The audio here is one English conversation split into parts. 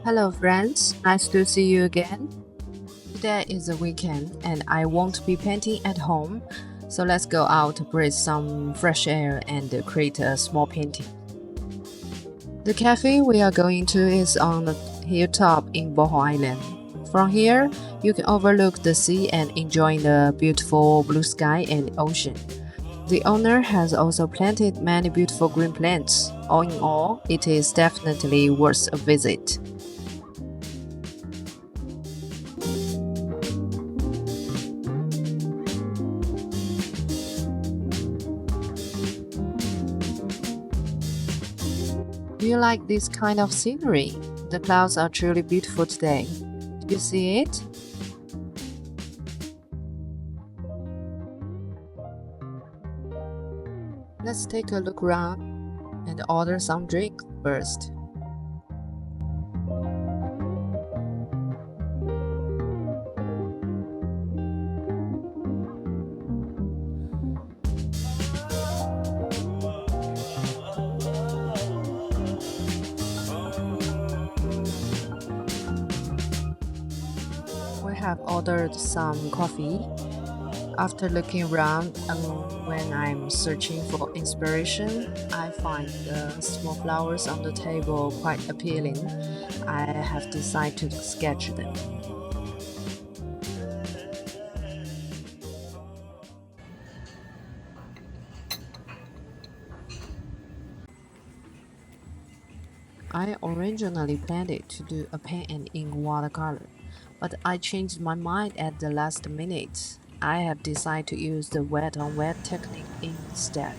Hello friends, nice to see you again. Today is a weekend and I won't be painting at home, so let's go out to breathe some fresh air and create a small painting. The cafe we are going to is on the hilltop in Bohol Island. From here, you can overlook the sea and enjoy the beautiful blue sky and ocean. The owner has also planted many beautiful green plants. All in all, it is definitely worth a visit. Do you like this kind of scenery? The clouds are truly beautiful today. Do you see it? Let's take a look around and order some drinks first. We have ordered some coffee. After looking around and when I'm searching for inspiration, I find the small flowers on the table quite appealing. I have decided to sketch them. I originally planned it to do a pen and ink watercolor, but I changed my mind at the last minute. I have decided to use the wet on wet technique instead.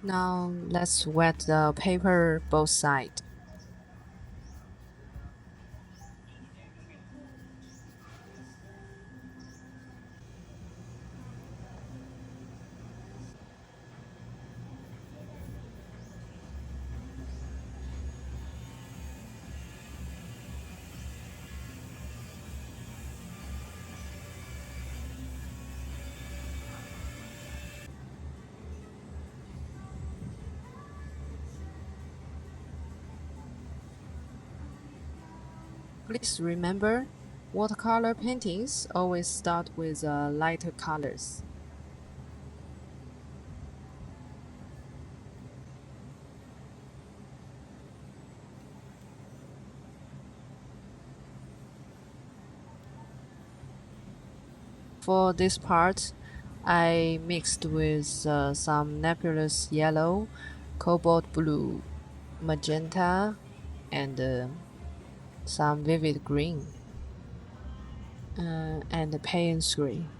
Now let's wet the paper both sides. Please remember, watercolor paintings always start with lighter colors. for this part, I mixed with some Naples yellow, cobalt blue, magenta, and some vivid green, and Payne green.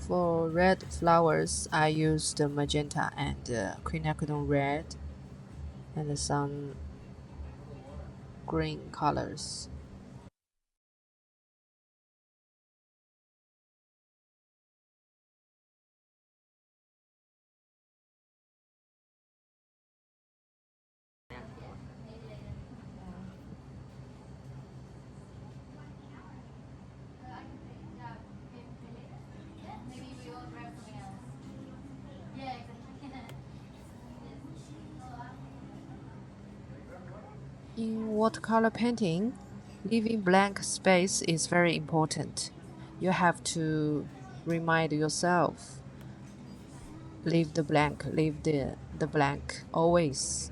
For red flowers, I used the magenta and quinacridone red and some green colors. In watercolor painting, leaving blank space is very important. You have to remind yourself, leave the blank always.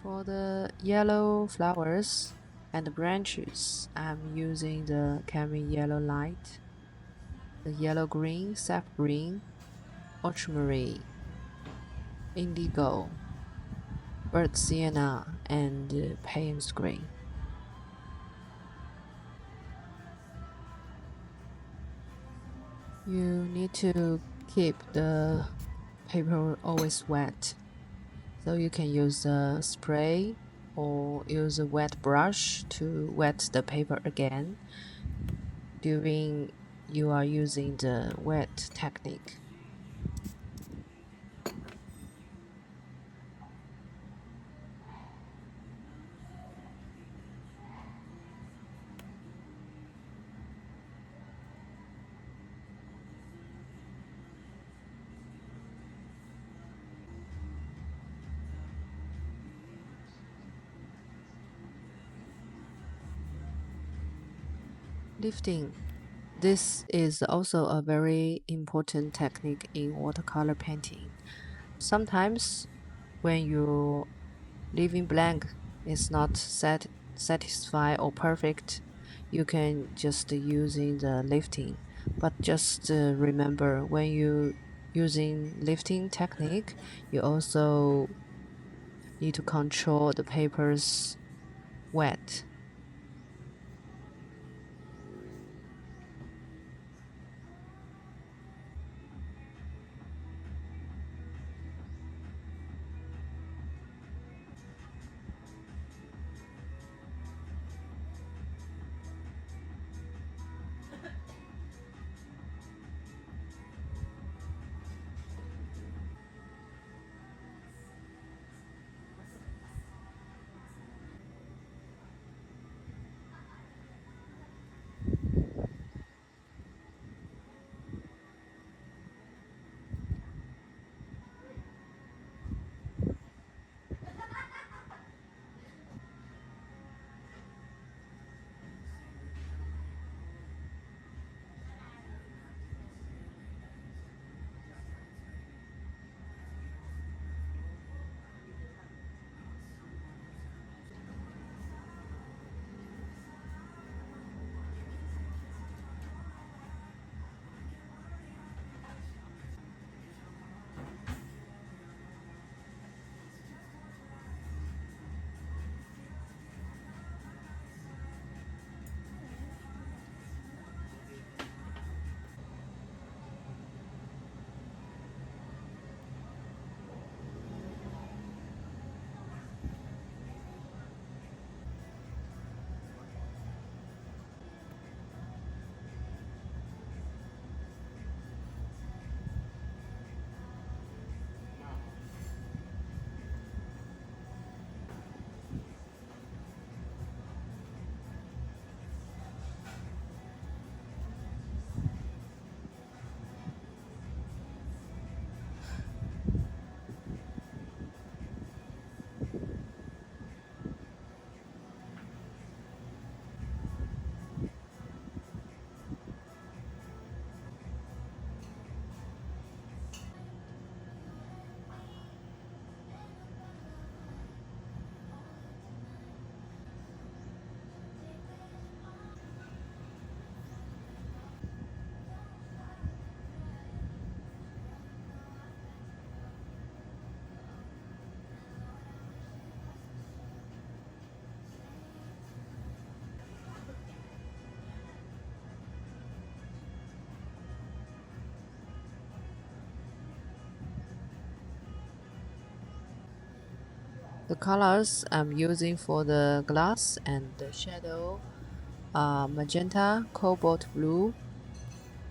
For the yellow flowers and branches, I'm using the Cad.Yellow light, the yellow green, sap green, Ultramarine, Indigo, burnt Sienna, and Payne green. You need to keep the paper always wet, so you can use a spray or use a wet brush to wet the paper again during you are using the wet technique. Lifting. This is also a very important technique in watercolor painting. Sometimes when you leaving blank is not satisfied or perfect, you can just using the lifting. But just remember, when you using lifting technique, you also need to control the paper's wet. The colors I'm using for the glass and the shadow are magenta, cobalt blue,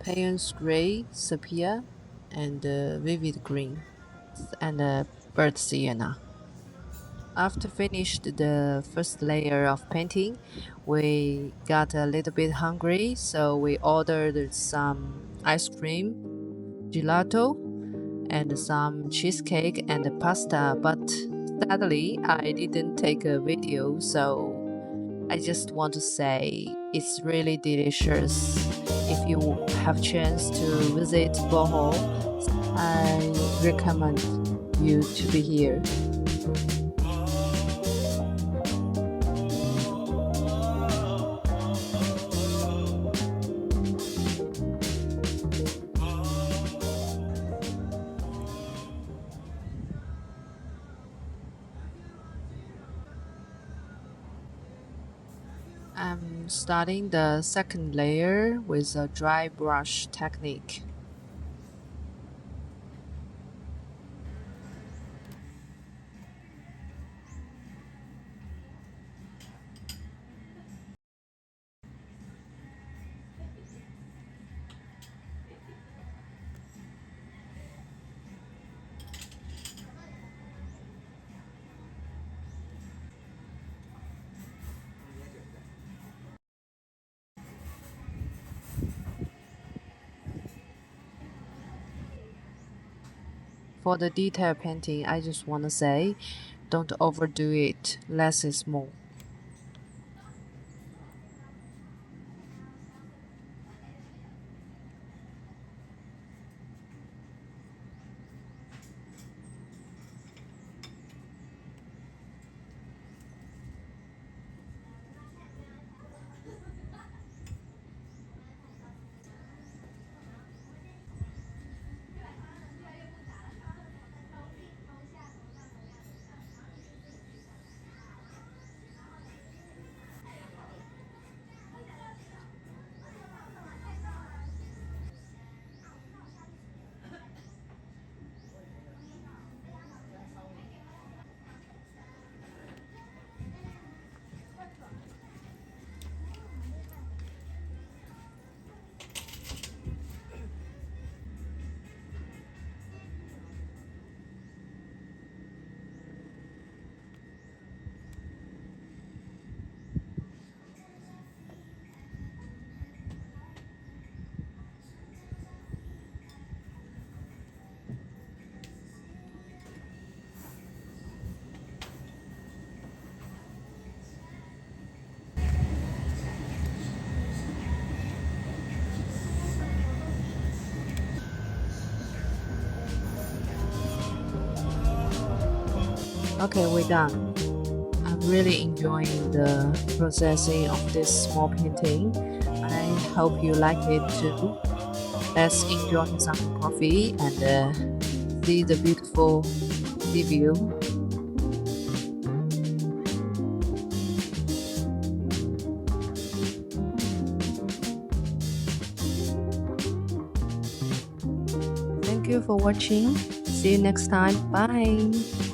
Payne's gray, sepia, and vivid green, and burnt sienna. After finished the first layer of painting, we got a little bit hungry, so we ordered some ice cream, gelato, and some cheesecake and pasta. But sadly, I didn't take a video, so I just want to say it's really delicious. If you have chance to visit Bohol, I recommend you to be here. I'm starting the second layer with a dry brush technique. For the detail painting, I just want to say, don't overdo it, less is more. Okay, we're done. I'm really enjoying the processing of this small painting. I hope you like it too. Let's enjoy some coffee and see the beautiful sea view. Thank you for watching. See you next time. Bye.